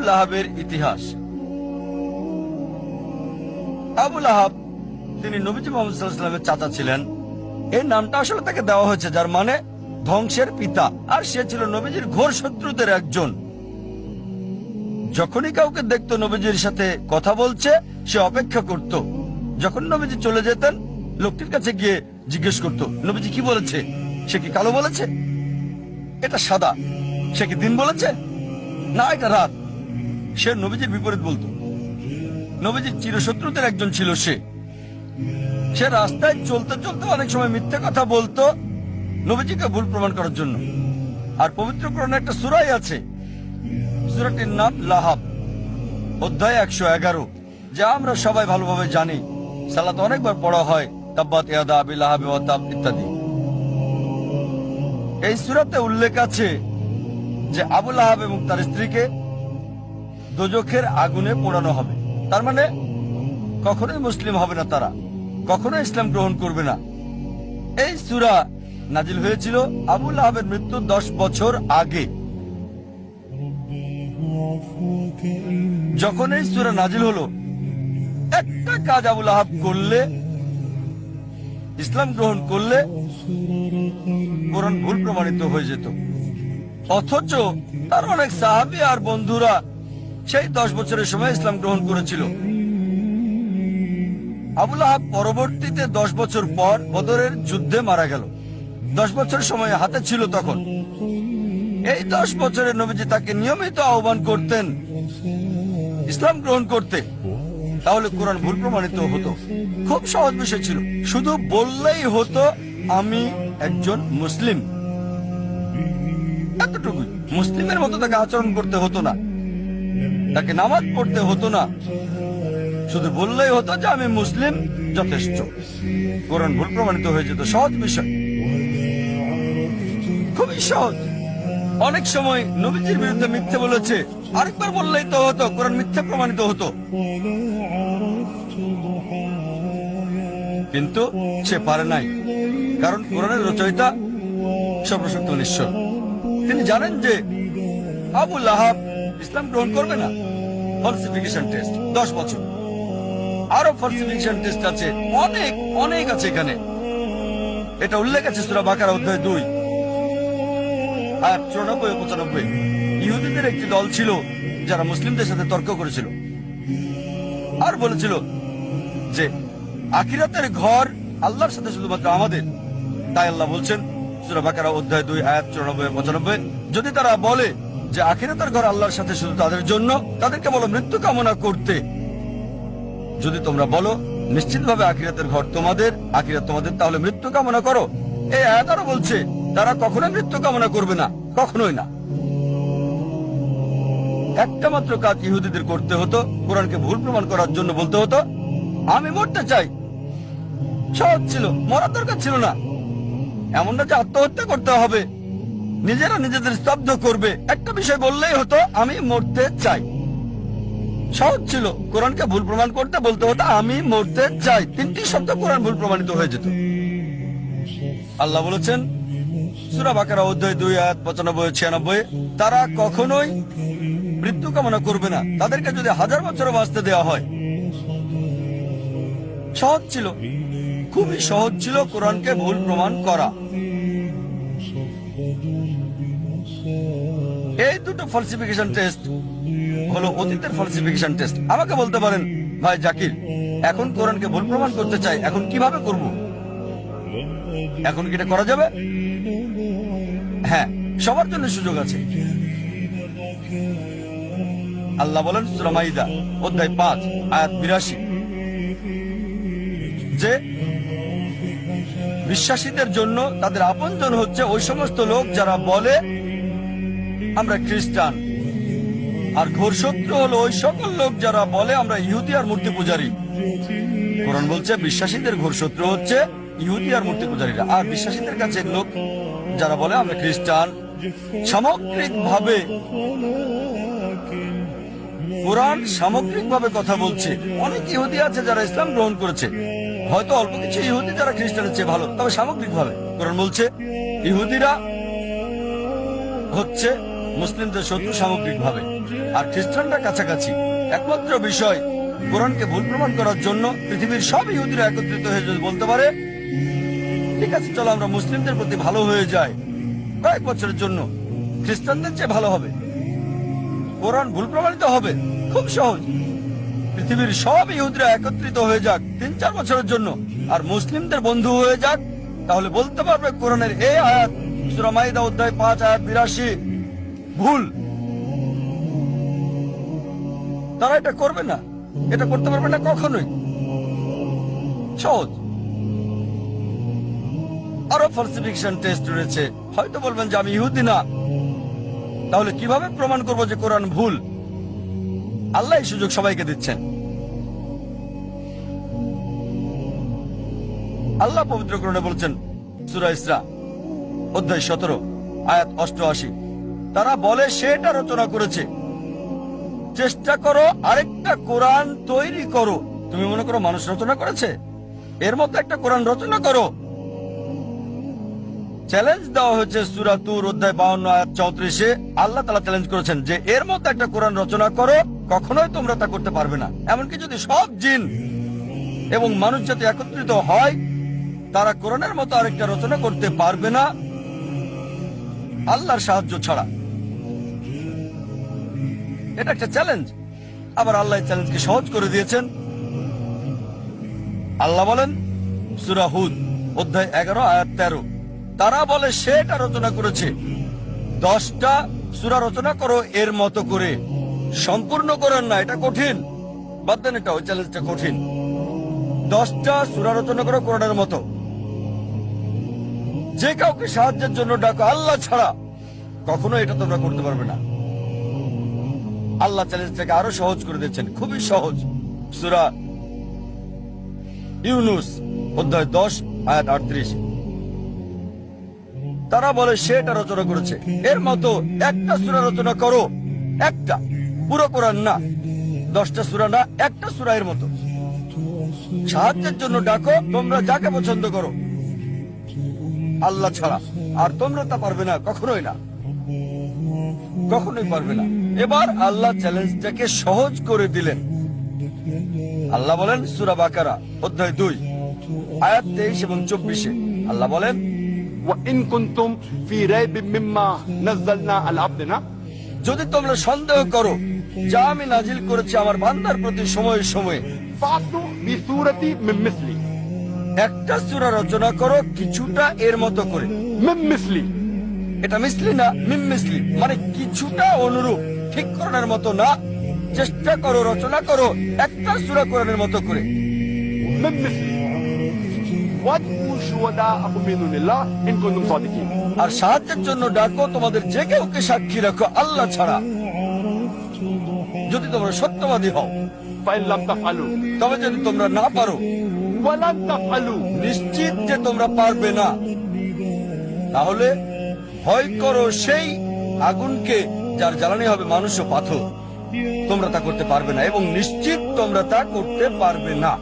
লাহাবের ইতিহাস। আবু লাহাব তিনি নবীজি মুহাম্মদ সাল্লাল্লাহু আলাইহি ওয়াসাল্লামের চাচা ছিলেন। এই নামটা আসলে তাকে দেওয়া হয়েছে, যার মানে ধ্বংসের পিতা। আর সে ছিল নবীজির ঘোর শত্রুদের একজন। যখনই কাউকে দেখতো নবীজির সাথে কথা বলছে, সে অপেক্ষা করত। যখন নবীজি চলে যেতেন, লোকটির কাছে গিয়ে জিজ্ঞেস করত, নবীজি কি বলেছে? সে কি কালো বলেছে? এটা সাদা। সে কি দিন বলেছে? না, এটা রাত। সে নবীজির বিপরীত বলতো। নবীজির চিরশত্রুদের একজন ছিল সে। সে রাস্তায় চলতে চলতে অনেক সময় মিথ্যে কথা বলতো নবীজিকে ভুল প্রমাণ করার জন্য। আর পবিত্র কোরআনে একটা সূরাই আছে, সূরাটির নাম লাহাব, অধ্যায় 111, যা আমরা সবাই ভালোভাবে জানি। সালাতে অনেকবার পড়া হয়, তাব্বাত ইয়াদা আবি লাহাব ওয়া তাব ইত্যাদি। এই সূরাতে উল্লেখ আছে যে আবু লাহাব এবং তার স্ত্রীকে দোজখের আগুনে পোড়ানো হবে। তার মানে কখনোই মুসলিম হবে না, তারা কখনোই ইসলাম গ্রহণ করবে না। এই সূরা নাজিল হয়েছিল আবু লাহাবের মৃত্যুর 10 বছর আগে। যখন এই সূরা নাজিল হলো, একটা কাজ আবু লাহাব করলে, ইসলাম গ্রহণ করলে কোরআন ভুল প্রমাণিত হয়ে যেত। অথচ তার অনেক সাহাবী আর বন্ধুরা সেই 10 বছরের সময় ইসলাম গ্রহণ করেছিল। আবু লাহাব পরবর্তীতে 10 বছর পর বদরের যুদ্ধে মারা গেল। 10 বছর সময় হাতে ছিল তখন। এই 10 বছরের নবীজি তাকে নিয়মিত আহ্বান করতেন ইসলাম গ্রহণ করতে, তাহলে কোরআন ভুল প্রমাণিত হতো। খুব সহজ বিষয় ছিল, শুধু বললেই হতো আমি একজন মুসলিম, এতটুকুই। মুসলিমের মতো তাকে আচরণ করতে হতো না, তাকে নামাজ পড়তে হতো না, শুধু বললেই হতো যে আমি মুসলিম, যথেষ্ট। কোরআন ভুল প্রমাণিত হয়ে যেত। সহজ বিষয়, খুবই সহজ। অনেক সময় নবীজির বিরুদ্ধে মিথ্যে বলেছে, আরেকবার বললেই তো হতো, কোরআন মিথ্যে প্রমাণিত হতো। কিন্তু সে পারে নাই, কারণ কোরআনের রচয়িতা সর্বশক্তিমান ঈশ্বর। তিনি জানেন যে আবু লাহাব ইসলাম গ্রহণ করবে না। ফলসিফিকেশন টেস্ট 10 বছর, আরো ফলসিফিকেশন টেস্ট আছে, অনেক অনেক আছে এখানে। এটা উল্লেখ আছে সূরা বাকারা অধ্যায় 2 আয়াত 94 ও 95। ইহুদিদের একটি দল ছিল যারা মুসলিমদের সাথে তর্ক করেছিল আর বলেছিল যে আখিরাতের ঘর আল্লাহর সাথে শুধুমাত্র আমাদের। তাই আল্লাহ বলছেন সূরা বাকারা অধ্যায় 2 আয়াত 94 ও 95, যদি তারা বলে যে আখিরাতের ঘর আল্লাহর সাথে শুধু তাদের জন্য, তাদেরকে বলো মৃত্যু কামনা করতে। যদি তোমরা বলো নিশ্চিতভাবে আখিরাতের ঘর তোমাদের, আখিরাত তোমাদের, তাহলে মৃত্যু কামনা করো। এই আয়াত আরো বলছে তারা কখনোই মৃত্যু কামনা করবে না, কখনোই না। একটা মাত্র কাজ ইহুদিদের করতে হতো, কোরআনকে ভুল প্রমাণ করার জন্য বলতে হতো আমি মরতে চাই। সহজ ছিল, মরার দরকার ছিল না। এমন না যে আত্মহত্যা করতে হবে, নিজেরা নিজেদের স্তব্ধ করবে। একটা বিষয় বললেই হতো আমি মরতে চাই। সহজ ছিল। কোরআনকে ভুল প্রমাণ করতে বলতে হতো আমি মরতে চাই। 3টি শব্দ কোরআন ভুল প্রমাণিত হয়ে যেত। আল্লাহ বলেছেন সূরা বাকারা অধ্যায় 2 আয়াত 95 ও 96, তারা কখনোই মৃত্যু কামনা করবে না, তাদেরকে যদি 1000 বছর বাঁচতে দেওয়া হয়। সহজ ছিল, খুবই সহজ ছিল কোরআনকে ভুল প্রমাণ করা। এই দুটো ফলসিফিকেশন টেস্ট হলো অতীতের ফলসিফিকেশন টেস্ট। আমাকে বলতে পারেন ভাই জাকির, এখন কোরআনকে ভুল প্রমাণ করতে চাই, এখন কিভাবে করব? এখন কি এটা করা যাবে? হ্যাঁ, সবার জন্য সুযোগ আছে। আল্লাহ বলেন সূরা মাইদা অধ্যায় 5 আয়াত 82 যে বিশ্বাসীদের জন্য তাদের আপনজন হচ্ছে ওই সমস্ত লোক যারা বলে আমরা খ্রিস্টান, আর ঘোর শত্রু হলো ওই সকল লোক যারা বলে আমরা ইহুদি আর মূর্তি পূজারী। কোরআন বলছে বিশ্বাসীদের ঘোর শত্রু হচ্ছে ইহুদি আর মূর্তি পূজারীরা, আর বিশ্বাসীদের কাছে লোক যারা বলে আমরা খ্রিস্টান। সামগ্রিকভাবে কোরআন সামগ্রিকভাবে কথা বলছে। অনেক ইহুদি আছে যারা ইসলাম গ্রহণ করেছে, হয়তো অল্প কিছু ইহুদি যারা খ্রিস্টানের চেয়ে ভালো, তবে সামগ্রিকভাবে কোরআন বলছে ইহুদিরা হচ্ছে মুসলিমদের শত্রু সামগ্রিকভাবে, আর খ্রিস্টানরা কাছাকাছি। একমাত্র বিষয়, কোরআনকে ভুল প্রমাণ করার জন্য পৃথিবীর সব ইহুদিরা একত্রিত হয়ে যদি বলতে পারে, ঠিক আছে চলো আমরা মুসলিমদের প্রতি ভালো হয়ে যাই কয়েক বছরের জন্য, খ্রিস্টানদের চেয়ে ভালো হবে, কোরআন ভুল প্রমাণিত হবে, খুব সহজ। পৃথিবীর সব ইহুদিরা একত্রিত হয়ে যাক 3-4 বছরের জন্য, আর মুসলিমদের বন্ধু হয়ে যাক, তাহলে বলতে পারবে কোরআনের এই আয়াত সূরা মাইদা অধ্যায় 5 আয়াত 82 ভুল। তারা এটা করবে না, এটা করতে পারবে না কখনোই। সহজ। আরো ফলসিফিকেশন টেস্ট রয়েছে। হয়তো বলবেন যে আমি ইহুদি না, তাহলে কিভাবে প্রমাণ করব যে কোরআন ভুল? আল্লাহ এই সুযোগ সবাইকে দিচ্ছেন। আল্লাহ পবিত্র কোরআনে বলছেন সূরা ইসরা অধ্যায় 17 আয়াত 88, তারা বলে সেটা রচনা করেছে, চেষ্টা করো আরেকটা কোরআন তৈরি করো। তুমি মনে করো মানুষ রচনা করেছে? এর মতো একটা কোরআন রচনা করো। চ্যালেঞ্জ দেওয়া হয়েছে সূরা তুর অধ্যায় 52 আয়াত 34-এ। আল্লাহ তাআলা চ্যালেঞ্জ করেছেন যে এর মতো একটা কোরআন রচনা করো, কখনোই তোমরা তা করতে পারবে না। এমনকি যদি সব জিন এবং মানুষ জাতি একত্রিত হয়, তারা কোরআনের মতো আরেকটা রচনা করতে পারবে না আল্লাহর সাহায্য ছাড়া। এটা একটা চ্যালেঞ্জ। আবার আল্লাহ চ্যালেঞ্জকে সহজ করে দিয়েছেন। আল্লাহ বলেন সূরা হুদ অধ্যায় 11 আয়াত 13, তারা বলে সেটা রচনা করেছে, 10টা সূরা রচনা করো এর মতো করে। সম্পূর্ণ করেন না, এটা কঠিন, বাদ দেন, এটা ওই চ্যালেঞ্জটা কঠিন। 10টা সূরা রচনা করো কোরআনের মতো। যে কাউকে সাহায্যের জন্য ডাকো আল্লাহ ছাড়া, কখনো এটা তোমরা করতে পারবে না। আল্লাহ চ্যালেঞ্জটাকে আরো সহজ করে দিচ্ছেন, খুবই সহজ। সূরা ইউনুস অধ্যায় 10 আয়াত 38, তারা বলে সেটা রচনা করেছে, এর মতো একটা সূরা রচনা করো। একটা, পুরো কোরআন না, 10টা সূরা না, একটা সূরা এর মতো। সাহায্যের জন্য ডাকো তোমরা যাকে পছন্দ করো আল্লাহ ছাড়া, আর তোমরা তা পারবে না, কখনোই না, কখনোই পারবে না। এবার আল্লাহ চ্যালেঞ্জটাকে সহজ করে দিলেন। আল্লাহ বলেন সূরা বাকারা অধ্যায় 2 আয়াত 23 এবং 24-এ, আল্লাহ বলেন وإن كنتم في ريب مما نزلنا على عبدنا, যদি তোমরা সন্দেহ করো যা আমি নাজিল করেছি আমার বান্দার প্রতি সময়ে সময়ে, فأتوا بسورة من مثلي, একটা সূরা রচনা করো কিছুটা এর মতো করে। من مثلي, এটা মিসলি না, মিম মিসলি, মানে কিছুটা অনুরূপ, ঠিক কোরআনের মতো না। চেষ্টা করো, রচনা করো একটা সূরা কোরআনের মতো করে। من مثلي وادعوا شهداءكم من دون الله إن كنتم صادقين, আর সাহায্যের জন্য ডাকো তোমাদের যে কেউকে সাক্ষী রাখো আল্লাহ ছাড়া, যদি তোমরা সত্যবাদী হও। فإن لم تفعلوا তবে যদি তোমরা না পারো, ولن تفعلوا, নিশ্চিত যে তোমরা পারবে না, তাহলে ভয় করো সেই আগুনকে যার জ্বালানি হবে মানুষ ও পাথর। তোমরা তা করতে পারবে না এবং নিশ্চিত তোমরা তা করতে পারবে না।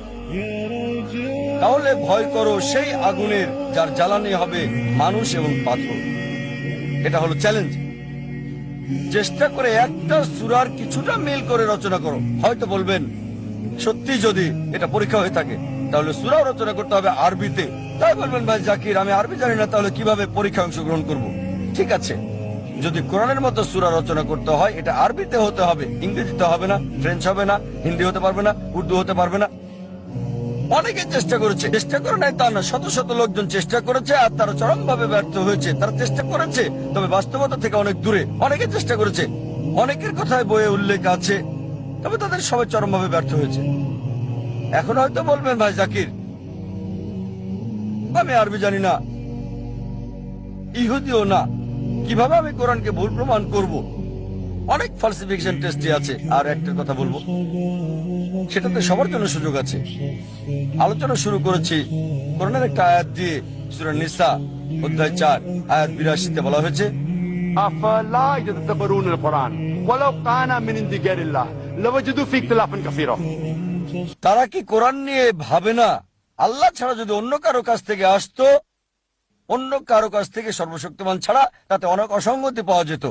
তাহলে ভয় করো সেই আগুনের যার জ্বালানি হবে মানুষ এবং পাথর। এটা হলো চ্যালেঞ্জ। চেষ্টা করে একটা সূরার কিছুটা মিল করে রচনা করো। হয়তো বলবেন সত্যি যদি এটা পরীক্ষা হয়ে থাকে তাহলে সূরাও রচনা করতে হবে আরবিতে। তাই বলবেন ভাই জাকির আমি আরবি জানি না, তাহলে কিভাবে পরীক্ষায় অংশগ্রহণ করব? ঠিক আছে, যদি কোরআনের মতো সূরা রচনা করতে হয় এটা আরবিতে হতে হবে, ইংরেজিতে হবে না, ফ্রেঞ্চ হবে না, হিন্দি হতে পারবে না, উর্দু হতে পারবে না। অনেকে চেষ্টা করেছে, চেষ্টা করে নাই তা না, শত শত লোকজন চেষ্টা করেছে আর তারা চরম ভাবে ব্যর্থ হয়েছে। তারা চেষ্টা করেছে তবে বাস্তবতা থেকে অনেক দূরে। অনেকে চেষ্টা করেছে, অনেকের কথায় বইয়ে উল্লেখ আছে, তবে তাদের সবাই চরম ভাবে ব্যর্থ হয়েছে। এখন হয়তো বলবেন ভাই জাকির আমি আরবি জানি না, ইহুদিও না, কিভাবে আমি কোরআনকে ভুল প্রমাণ করব? অনেক ফালসিফিকেশন টেস্টই আছে। আর একটা কথা বলবো, সেটাতে সবার জন্য সুযোগ আছে। আলোচনা শুরু করেছি কোরআনের একটা আয়াত দিয়ে, সূরা নিসা অধ্যায় 4 আয়াত 82-তে বলা হয়েছে أفلا يتدبرون القرآن ولو كان من عند غير الله لوجدوا فيه اختلافا كثيرا, তারা কি কোরআন নিয়ে ভাবে না আল্লাহ ছাড়া যদি অন্য কারো কাছ থেকে আসতো, অন্য কারো কাছ থেকে সর্বশক্তিমান ছাড়া, তাতে অনেক অসঙ্গতি পাওয়া যেত।